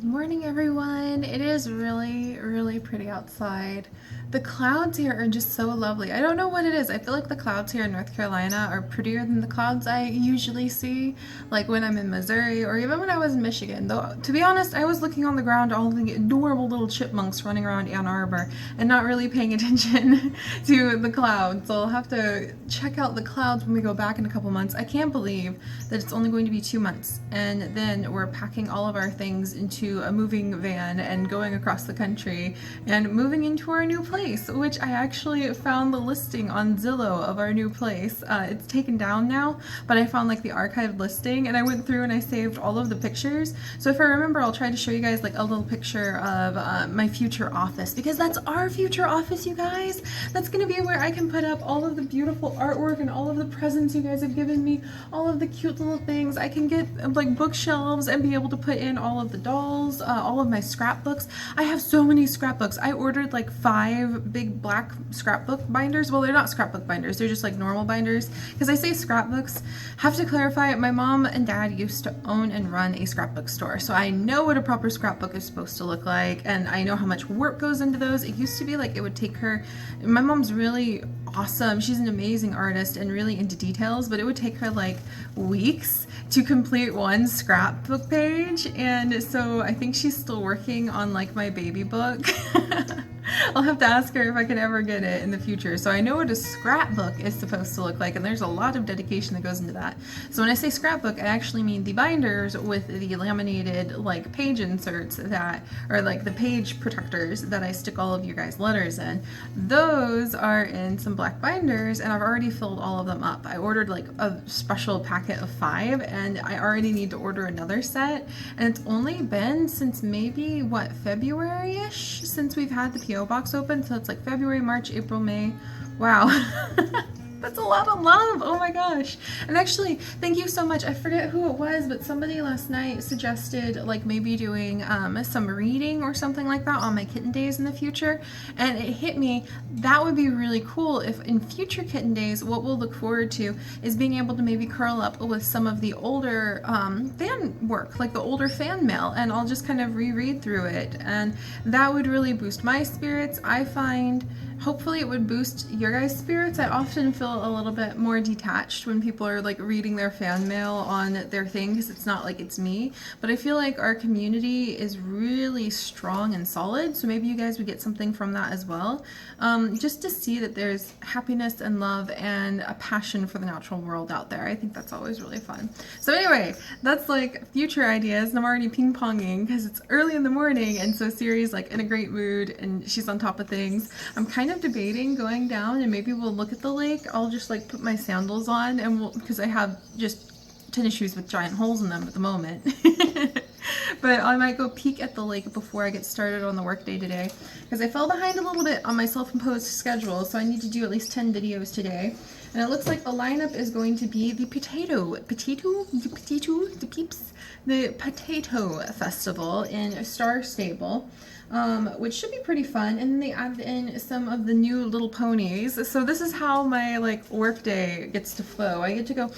Morning, everyone. It is really pretty outside. The clouds here are just so lovely. I don't know what it is. I feel like the clouds here in North Carolina are prettier than the clouds I usually see, like when I'm in Missouri or even when I was in Michigan. Though, to be honest, I was looking on the ground at all the adorable little chipmunks running around Ann Arbor and not really paying attention to the clouds. So I'll have to check out the clouds when we go back in a couple months. I can't believe that it's only going to be 2 months, and then we're packing all of our things into a moving van and going across the country and moving into our new place, which I actually found the listing on Zillow of our new place. It's taken down now, but I found like the archived listing and I went through and I saved all of the pictures. So if I remember, I'll try to show you guys like a little picture of my future office, because that's our future office, you guys. That's gonna be where I can put up all of the beautiful artwork and all of the presents you guys have given me, all of the cute little things. I can get like bookshelves and be able to put in all of the dolls, all of my scrapbooks. I have so many scrapbooks. I ordered like 5 big black scrapbook binders. Well, they're not scrapbook binders, they're just like normal binders. Because I say scrapbooks, have to clarify, my mom and dad used to own and run a scrapbook store. So I know what a proper scrapbook is supposed to look like, and I know how much work goes into those. It used to be like it would take her, my mom's really awesome. She's an amazing artist and really into details, but it would take her like weeks to complete one scrapbook page. And so I think she's still working on like my baby book. I'll have to ask her if I can ever get it in the future. So I know what a scrapbook is supposed to look like, and there's a lot of dedication that goes into that. So when I say scrapbook, I actually mean the binders with the laminated like page inserts that, or like the page protectors that I stick all of your guys' letters in. Those are in some black binders, and I've already filled all of them up. I ordered like a special packet of 5, and I already need to order another set. And it's only been since maybe, what, February-ish since we've had the PO box open. So it's like February, March, April, May. Wow. That's a lot of love. Oh my gosh. And actually, thank you so much. I forget who it was, but somebody last night suggested like maybe doing some reading or something like that on my kitten days in the future. And it hit me, that would be really cool if in future kitten days, what we'll look forward to is being able to maybe curl up with some of the older fan work, like the older fan mail, and I'll just kind of reread through it. And that would really boost my spirits. I find hopefully it would boost your guys' spirits. I often feel a little bit more detached when people are like reading their fan mail on their thing, because it's not like it's me. But I feel like our community is really strong and solid, so maybe you guys would get something from that as well. Just to see that there's happiness and love and a passion for the natural world out there. I think that's always really fun. So anyway, that's like future ideas, and I'm already ping-ponging because it's early in the morning, and so Siri's like in a great mood and she's on top of things. I'm kind of debating going down and maybe we'll look at the lake. I'll just like put my sandals on, and because I have just tennis shoes with giant holes in them at the moment. But I might go peek at the lake before I get started on the workday today, because I fell behind a little bit on my self-imposed schedule, so I need to do at least 10 videos today. And it looks like the lineup is going to be the potato festival in Star Stable, which should be pretty fun. And then they added in some of the new little ponies. So this is how my like work day gets to flow. I get to go,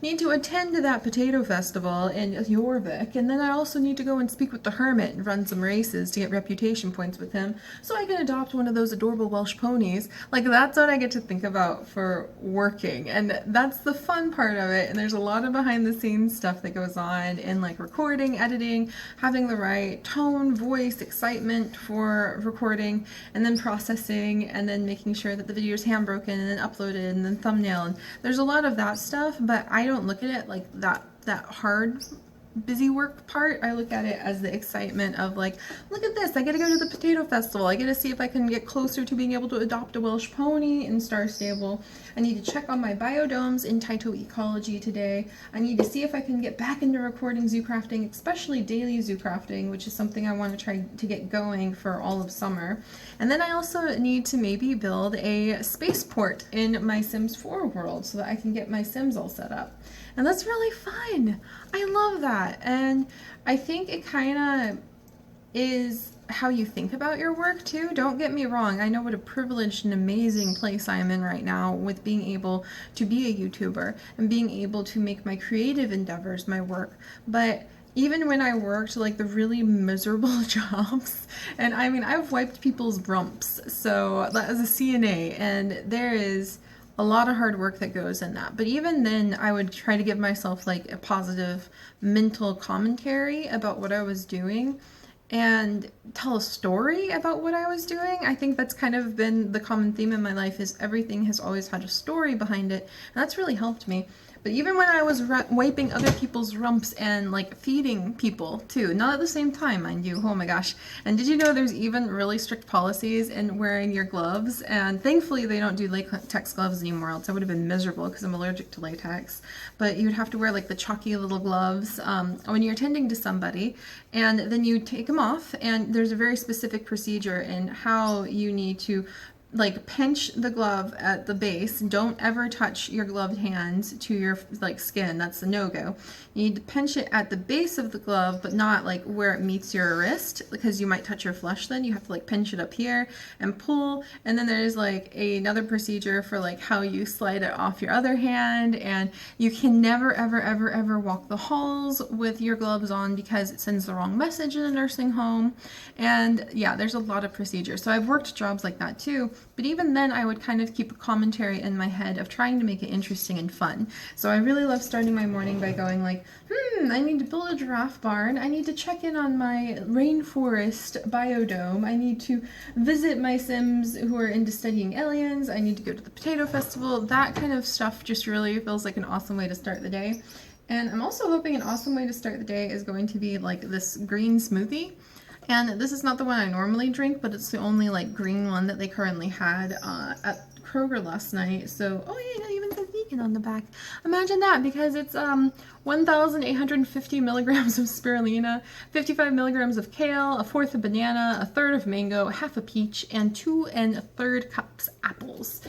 need to attend to that potato festival in Jorvik, and then I also need to go and speak with the hermit and run some races to get reputation points with him, so I can adopt one of those adorable Welsh ponies. Like, that's what I get to think about for working, and that's the fun part of it. And there's a lot of behind the scenes stuff that goes on in like recording, editing, having the right tone, voice, excitement for recording, and then processing, and then making sure that the video is hand broken and then uploaded and then thumbnail. And there's a lot of that stuff, but I don't look at it like that hard busy work part. I look at it as the excitement of like, look at this, I get to go to the potato festival, I get to see if I can get closer to being able to adopt a Welsh pony in Star Stable. I need to check on my biodomes in Taito Ecology today. I need to see if I can get back into recording zoo crafting, especially daily zoo crafting, which is something I want to try to get going for all of summer. And then I also need to maybe build a spaceport in my Sims 4 world so that I can get my Sims all set up. And that's really fun. I love that. And I think it kind of is how you think about your work too. Don't get me wrong. I know what a privileged and amazing place I am in right now with being able to be a YouTuber and being able to make my creative endeavors my work. But even when I worked like the really miserable jobs, and I mean, I've wiped people's rumps, so as a CNA, and there is a lot of hard work that goes in that. But even then, I would try to give myself like a positive mental commentary about what I was doing and tell a story about what I was doing. I think that's kind of been the common theme in my life, is everything has always had a story behind it, and that's really helped me. But even when I was wiping other people's rumps and like feeding people too, not at the same time, mind you. Oh my gosh. And did you know there's even really strict policies in wearing your gloves? And thankfully they don't do latex gloves anymore, else I would have been miserable because I'm allergic to latex. But you'd have to wear like the chalky little gloves when you're tending to somebody, and then you take them off, and there's a very specific procedure in how you need to like pinch the glove at the base. Don't ever touch your gloved hands to your like skin. That's a no-go. You need to pinch it at the base of the glove, but not like where it meets your wrist, because you might touch your flesh then. You have to like pinch it up here and pull. And then there's like another procedure for like how you slide it off your other hand. And you can never ever ever ever walk the halls with your gloves on, because it sends the wrong message in a nursing home. And yeah, there's a lot of procedures. So I've worked jobs like that too. But even then, I would kind of keep a commentary in my head of trying to make it interesting and fun. So I really love starting my morning by going like, I need to build a giraffe barn. I need to check in on my rainforest biodome. I need to visit my Sims who are into studying aliens. I need to go to the potato festival. That kind of stuff just really feels like an awesome way to start the day. And I'm also hoping an awesome way to start the day is going to be like this green smoothie. And this is not the one I normally drink, but it's the only like green one that they currently had at Kroger last night. So, oh yeah, it even says vegan on the back. Imagine that, because it's 1,850 milligrams of spirulina, 55 milligrams of kale, a fourth of banana, a third of mango, half a peach, and 2 1/3 cups apples.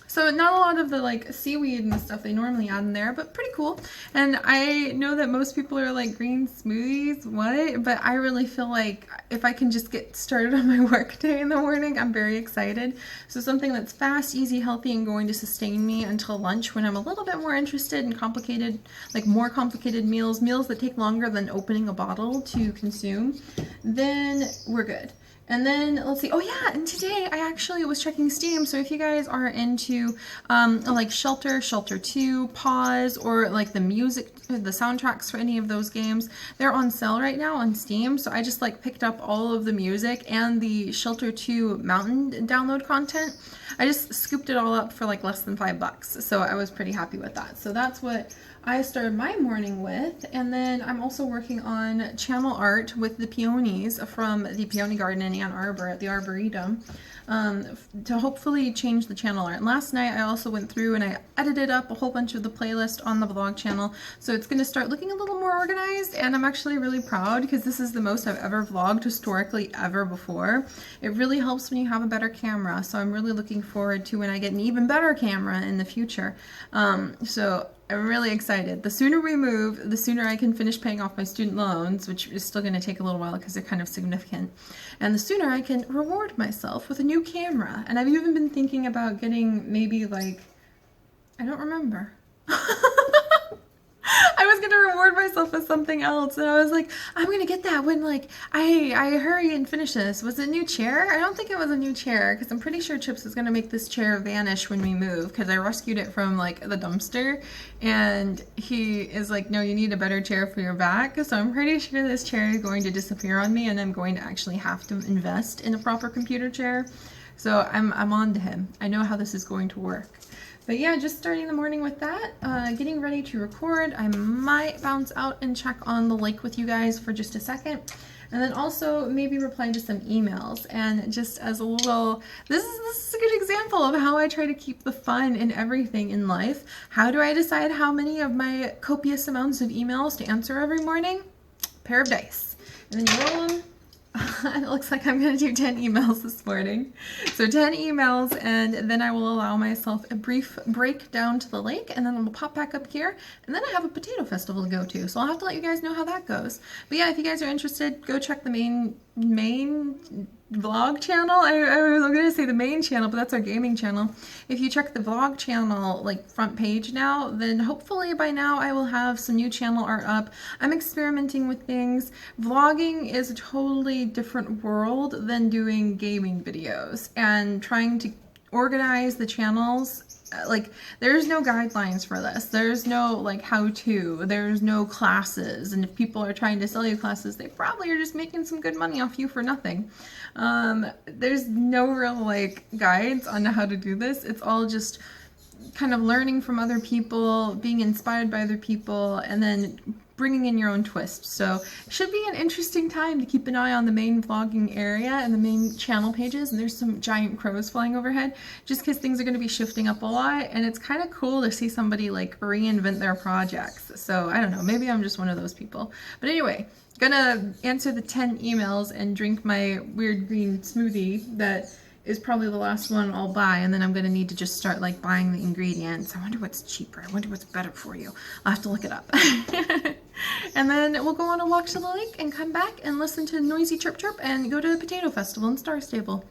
So not a lot of the like seaweed and stuff they normally add in there, but pretty cool. And I know that most people are like, green smoothies, what? But I really feel like if I can just get started on my work day in the morning, I'm very excited. So something that's fast, easy, healthy, and going to sustain me until lunch, when I'm a little bit more interested in complicated, like more complicated meals that take longer than opening a bottle to consume, then we're good. And then let's see. Oh yeah, and today I actually was checking Steam. So if you guys are into like Shelter 2, Pause, or like the music, the soundtracks for any of those games, they're on sale right now on Steam. So I just like picked up all of the music and the Shelter 2 mountain download content. I just scooped it all up for like less than $5. So I was pretty happy with that. So that's what I started my morning with. And then I'm also working on channel art with the peonies from the Peony Garden in Ann Arbor at the Arboretum, to hopefully change the channel art. And last night I also went through and I edited up a whole bunch of the playlist on the vlog channel, so it's going to start looking a little more organized, and I'm actually really proud because this is the most I've ever vlogged historically ever before. It really helps when you have a better camera, so I'm really looking forward to when I get an even better camera in the future. So I'm really excited. The sooner we move, the sooner I can finish paying off my student loans, which is still going to take a little while because they're kind of significant. And the sooner I can reward myself with a new camera. And I've even been thinking about getting maybe like, I don't remember. I was gonna reward myself with something else, and I was like, I'm gonna get that when like I hurry and finish this. Was it a new chair? I don't think it was a new chair, because I'm pretty sure Chips is gonna make this chair vanish when we move, because I rescued it from like the dumpster, and he is like, no, you need a better chair for your back. So I'm pretty sure this chair is going to disappear on me, and I'm going to actually have to invest in a proper computer chair. So I'm on to him. I know how this is going to work. But yeah, just starting the morning with that, getting ready to record. I might bounce out and check on the lake with you guys for just a second. And then also maybe reply to some emails. And just as a little, this is a good example of how I try to keep the fun in everything in life. How do I decide how many of my copious amounts of emails to answer every morning? Pair of dice. And then you roll them. And it looks like I'm going to do 10 emails this morning. So 10 emails, and then I will allow myself a brief break down to the lake, and then we'll pop back up here, and then I have a potato festival to go to. So I'll have to let you guys know how that goes. But yeah, if you guys are interested, go check the main vlog channel. I was gonna say the main channel, but that's our gaming channel. If you check the vlog channel like front page now, then hopefully by now I will have some new channel art up. I'm experimenting with things. Vlogging is a totally different world than doing gaming videos, and trying to organize the channels. Like, there's no guidelines for this. There's no like how-to. There's no classes. And if people are trying to sell you classes, they probably are just making some good money off you for nothing. There's no real like guides on how to do this. It's all just kind of learning from other people, being inspired by other people, and then bringing in your own twist. So it should be an interesting time to keep an eye on the main vlogging area and the main channel pages. And there's some giant crows flying overhead just because things are going to be shifting up a lot, and it's kind of cool to see somebody like reinvent their projects. So I don't know, maybe I'm just one of those people. But anyway, gonna answer the 10 emails and drink my weird green smoothie that is probably the last one I'll buy, and then I'm gonna need to just start like buying the ingredients. I wonder what's cheaper. I wonder what's better for you. I'll have to look it up. And then we'll go on a walk to the lake and come back and listen to noisy chirp chirp and go to the potato festival in Star Stable.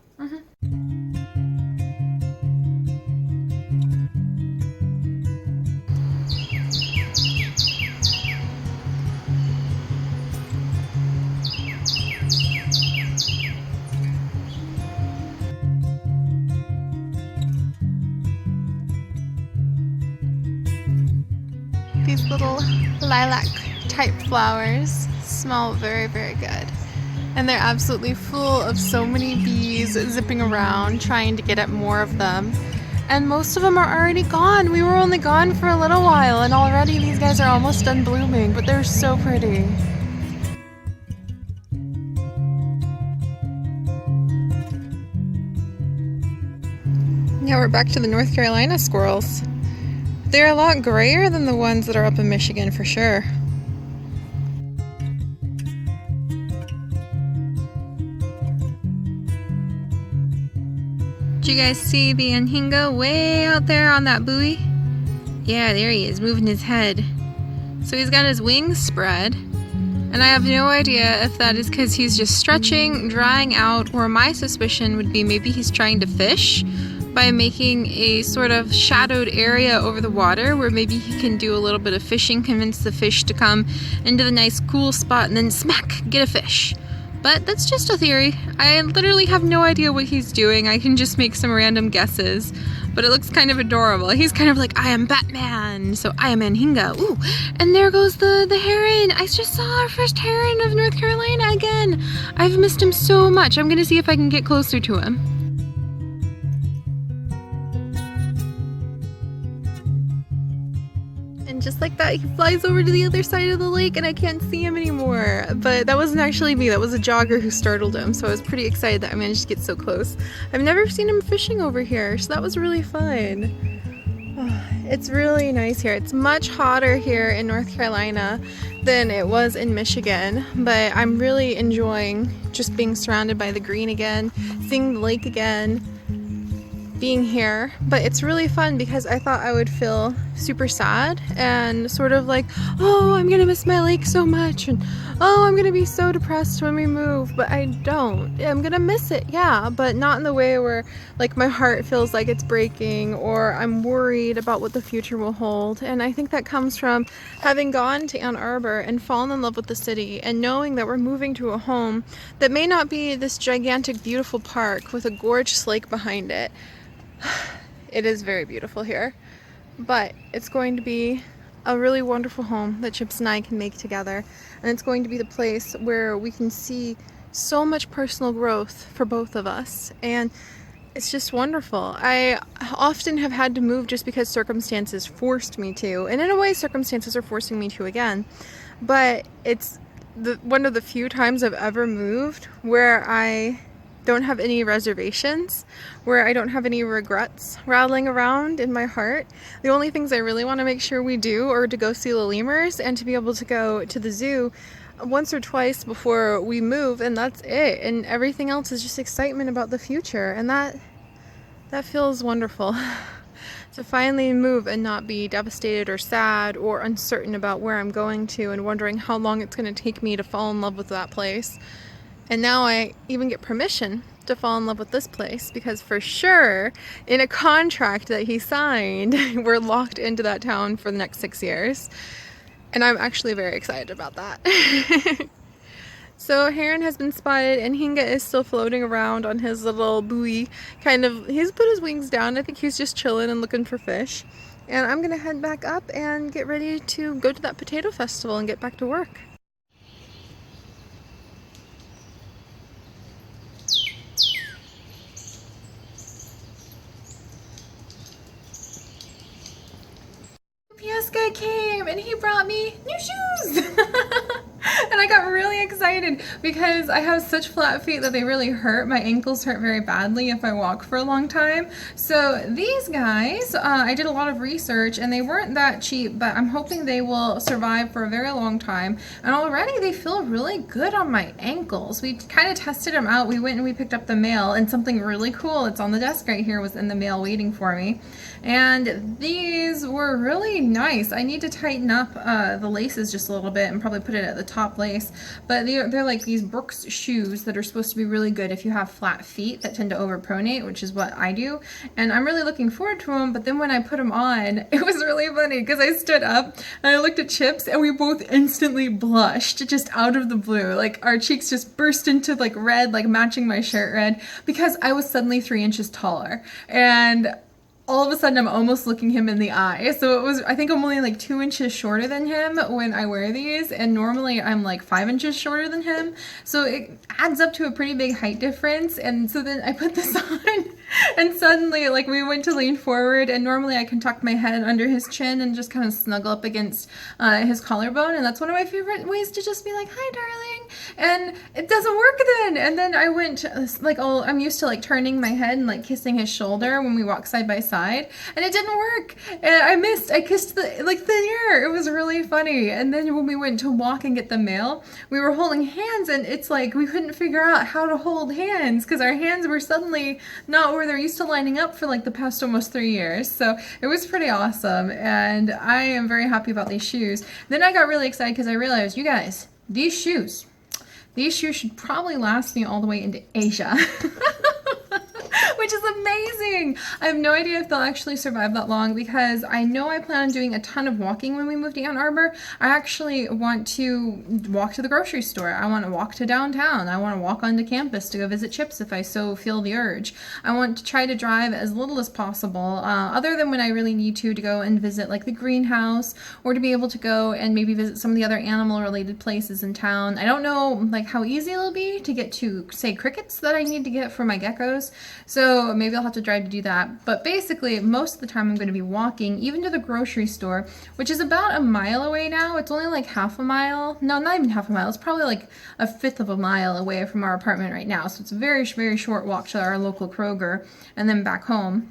These little lilac type flowers smell very, very good. And they're absolutely full of so many bees zipping around trying to get at more of them. And most of them are already gone. We were only gone for a little while, and already these guys are almost done blooming, but they're so pretty. Now we're back to the North Carolina squirrels. They're a lot grayer than the ones that are up in Michigan for sure. Did you guys see the anhinga way out there on that buoy? Yeah, there he is, moving his head. So he's got his wings spread, and I have no idea if that is because he's just stretching, drying out, or my suspicion would be maybe he's trying to fish by making a sort of shadowed area over the water where maybe he can do a little bit of fishing, convince the fish to come into the nice cool spot, and then smack, get a fish. But that's just a theory. I literally have no idea what he's doing. I can just make some random guesses, but it looks kind of adorable. He's kind of like, I am Batman, so I am Anhinga. Ooh, and there goes the heron. I just saw our first heron of North Carolina again. I've missed him so much. I'm gonna see if I can get closer to him. And just like that, he flies over to the other side of the lake and I can't see him anymore. But that wasn't actually me, that was a jogger who startled him, so I was pretty excited that I managed to get so close. I've never seen him fishing over here, so that was really fun. It's really nice here. It's much hotter here in North Carolina than it was in Michigan, but I'm really enjoying just being surrounded by the green again, seeing the lake again, being here. But it's really fun because I thought I would feel super sad and sort of like, oh, I'm gonna miss my lake so much, and oh, I'm gonna be so depressed when we move, but I don't. I'm gonna miss it, yeah, but not in the way where like my heart feels like it's breaking or I'm worried about what the future will hold. And I think that comes from having gone to Ann Arbor and fallen in love with the city and knowing that we're moving to a home that may not be this gigantic beautiful park with a gorgeous lake behind it. It is very beautiful here, but it's going to be a really wonderful home that Chips and I can make together, and it's going to be the place where we can see so much personal growth for both of us, and it's just wonderful. I often have had to move just because circumstances forced me to, and in a way circumstances are forcing me to again, but it's one of the few times I've ever moved where I don't have any reservations, where I don't have any regrets rattling around in my heart. The only things I really want to make sure we do are to go see the lemurs and to be able to go to the zoo once or twice before we move, and that's it. And everything else is just excitement about the future, and that feels wonderful. To finally move and not be devastated or sad or uncertain about where I'm going to and wondering how long it's going to take me to fall in love with that place. And now I even get permission to fall in love with this place because for sure in a contract that he signed, we're locked into that town for the next 6 years. And I'm actually very excited about that. So heron has been spotted and Hinga is still floating around on his little buoy. He's put his wings down. I think he's just chilling and looking for fish. And I'm gonna head back up and get ready to go to that potato festival and get back to work. UPS guy came and he brought me new shoes. And I got really excited because I have such flat feet that they really hurt. My ankles hurt very badly if I walk for a long time. So these guys, I did a lot of research and they weren't that cheap, but I'm hoping they will survive for a very long time. And already they feel really good on my ankles. We kind of tested them out. We went and we picked up the mail, and something really cool, it's on the desk right here, was in the mail waiting for me. And these were really nice. I need to tighten up the laces just a little bit and probably put it at the top lace. But they're like these Brooks shoes that are supposed to be really good if you have flat feet that tend to overpronate, which is what I do. And I'm really looking forward to them. But then when I put them on, it was really funny because I stood up and I looked at Chips and we both instantly blushed just out of the blue. Like our cheeks just burst into like red, like matching my shirt red, because I was suddenly 3 inches taller. And all of a sudden I'm almost looking him in the eye. So it was, I think I'm only like 2 inches shorter than him when I wear these, and normally I'm like 5 inches shorter than him. So it adds up to a pretty big height difference. And so then I put this on and suddenly like we went to lean forward, and normally I can tuck my head under his chin and just kind of snuggle up against his collarbone, and that's one of my favorite ways to just be like, hi darling, and it doesn't work then. And then I went like, oh, I'm used to like turning my head and like kissing his shoulder when we walk side by side, and it didn't work, and I kissed the air. It was really funny. And then when we went to walk and get the mail, we were holding hands, and it's like we couldn't figure out how to hold hands because our hands were suddenly not where they're used to lining up for like the past almost 3 years. So it was pretty awesome, and I am very happy about these shoes. Then I got really excited because I realized, you guys, these shoes should probably last me all the way into Asia. Which is amazing. I have no idea if they'll actually survive that long, because I know I plan on doing a ton of walking when we move to Ann Arbor. I actually want to walk to the grocery store. I want to walk to downtown. I want to walk onto campus to go visit Chips if I so feel the urge. I want to try to drive as little as possible, other than when I really need to go and visit like the greenhouse, or to be able to go and maybe visit some of the other animal related places in town. I don't know like how easy it'll be to get to, say, crickets that I need to get for my geckos. So maybe I'll have to drive to do that. But basically, most of the time I'm going to be walking, even to the grocery store, which is about a mile away now. It's only like half a mile. No, not even half a mile. It's probably like a fifth of a mile away from our apartment right now. So it's a very, very short walk to our local Kroger and then back home.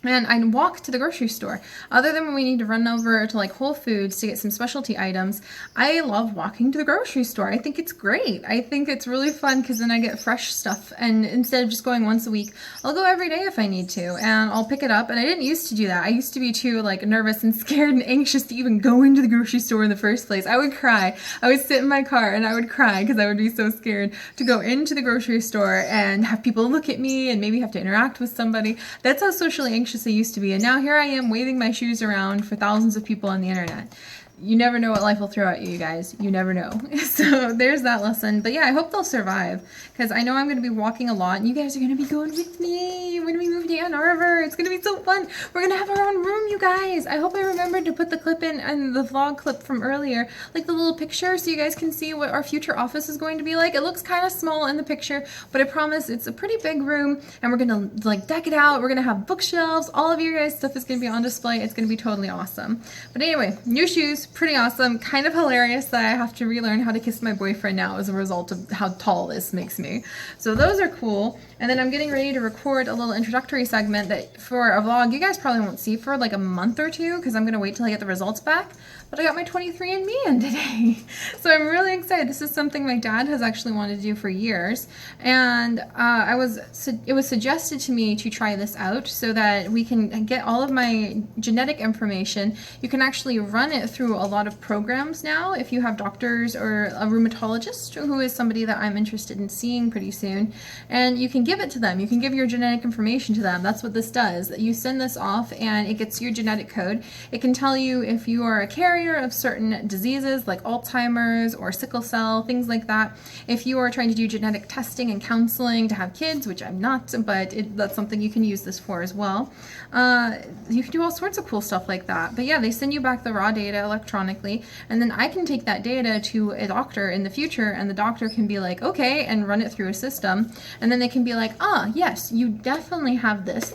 And I walk to the grocery store. Other than when we need to run over to like Whole Foods to get some specialty items, I love walking to the grocery store. I think it's great. I think it's really fun because then I get fresh stuff. And instead of just going once a week, I'll go every day if I need to, and I'll pick it up. And I didn't used to do that. I used to be too like nervous and scared and anxious to even go into the grocery store in the first place. I would cry. I would sit in my car and I would cry because I would be so scared to go into the grocery store and have people look at me and maybe have to interact with somebody. That's how socially anxious I used to be, and now here I am waving my shoes around for thousands of people on the internet. You never know what life will throw at you, you guys. You never know. So there's that lesson. But yeah, I hope they'll survive, because I know I'm going to be walking a lot, and you guys are going to be going with me when we move to Ann Arbor. It's going to be so fun. We're going to have our own room, you guys. I hope I remembered to put the clip in and the vlog clip from earlier, like the little picture, so you guys can see what our future office is going to be like. It looks kind of small in the picture, but I promise it's a pretty big room, and we're going to like deck it out. We're going to have bookshelves. All of your guys' stuff is going to be on display. It's going to be totally awesome. But anyway, new shoes. Pretty awesome. Kind of hilarious that I have to relearn how to kiss my boyfriend now as a result of how tall this makes me. So those are cool. And then I'm getting ready to record a little introductory segment that for a vlog you guys probably won't see for like a month or two, because I'm going to wait till I get the results back. But I got my 23andMe in today. So I'm really excited. This is something my dad has actually wanted to do for years. And it was suggested to me to try this out so that we can get all of my genetic information. You can actually run it through a lot of programs now if you have doctors or a rheumatologist who is somebody that I'm interested in seeing pretty soon, and you can give it to them. You can give your genetic information to them. That's what this does. You send this off and it gets your genetic code. It can tell you if you are a carrier of certain diseases like Alzheimer's or sickle cell, things like that. If you are trying to do genetic testing and counseling to have kids, which I'm not, but that's something you can use this for as well. You can do all sorts of cool stuff like that. But yeah, they send you back the raw data electronically, and then I can take that data to a doctor in the future, and the doctor can be like, okay, and run it through a system, and then they can be like, yes, you definitely have this,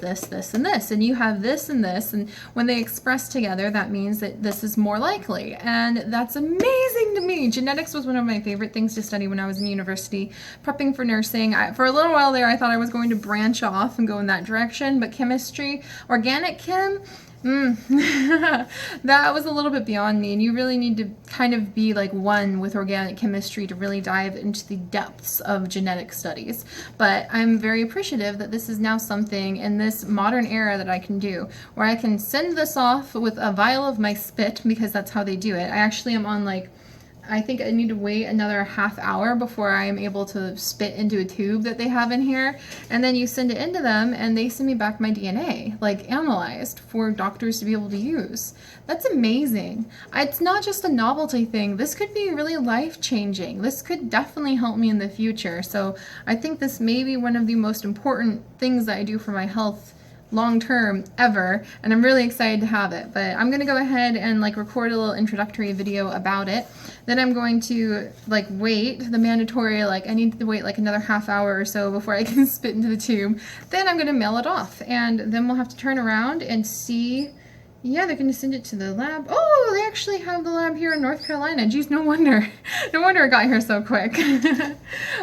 and this, and you have this and this, and when they express together, that means that this is more likely, and that's amazing to me. Genetics was one of my favorite things to study when I was in university, prepping for nursing. For a little while there, I thought I was going to branch off and go in that direction, but chemistry, organic chem, that was a little bit beyond me, and you really need to kind of be like one with organic chemistry to really dive into the depths of genetic studies. But I'm very appreciative that this is now something in this modern era that I can do, where I can send this off with a vial of my spit, because that's how they do it. I actually am on like, I think I need to wait another half hour before I am able to spit into a tube that they have in here. And then you send it into them and they send me back my DNA, like analyzed, for doctors to be able to use. That's amazing. It's not just a novelty thing. This could be really life-changing. This could definitely help me in the future. So I think this may be one of the most important things that I do for my health long term ever, and I'm really excited to have it. But I'm gonna go ahead and like record a little introductory video about it. Then I'm going to like wait the mandatory, like I need to wait like another half hour or so before I can spit into the tube. Then I'm gonna mail it off, and then we'll have to turn around and see. Yeah, they're going to send it to the lab. Oh, they actually have the lab here in North Carolina. Geez, no wonder. No wonder it got here so quick.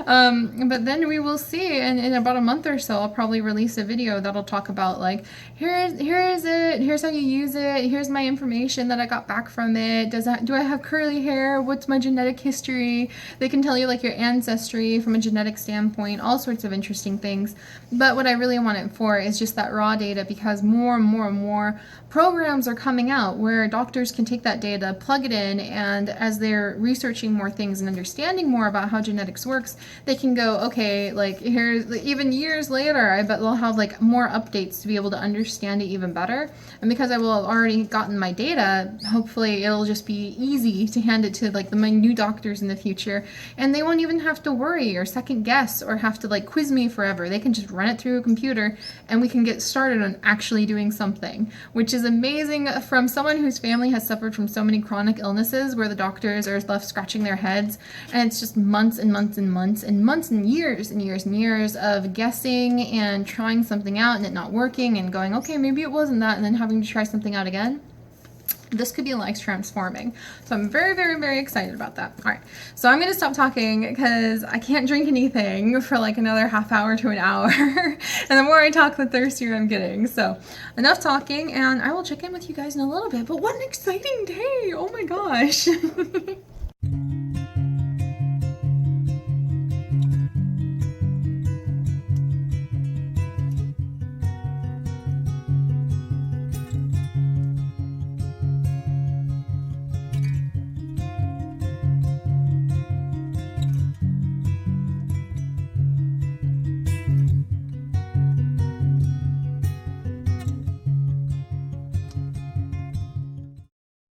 But then we will see, and in about a month or so, I'll probably release a video that'll talk about like, here is it, here's how you use it, here's my information that I got back from it, do I have curly hair, what's my genetic history. They can tell you like your ancestry from a genetic standpoint, all sorts of interesting things. But what I really want it for is just that raw data, because more and more and more programs are coming out where doctors can take that data, plug it in, and as they're researching more things and understanding more about how genetics works, they can go, okay, like here's, even years later, I bet they'll have like more updates to be able to understand it even better. And because I will have already gotten my data, hopefully it'll just be easy to hand it to like my new doctors in the future, and they won't even have to worry or second guess or have to like quiz me forever. They can just run it through a computer and we can get started on actually doing something, which is amazing from someone whose family has suffered from so many chronic illnesses where the doctors are left scratching their heads, and it's just months and months and months and months and years and years and years of guessing and trying something out and it not working and going, okay, maybe it wasn't that, and then having to try something out again. This could be life transforming. So I'm very, very, very excited about that. All right, so I'm going to stop talking because I can't drink anything for like another half hour to an hour. And the more I talk, the thirstier I'm getting. So enough talking, and I will check in with you guys in a little bit. But what an exciting day. Oh my gosh.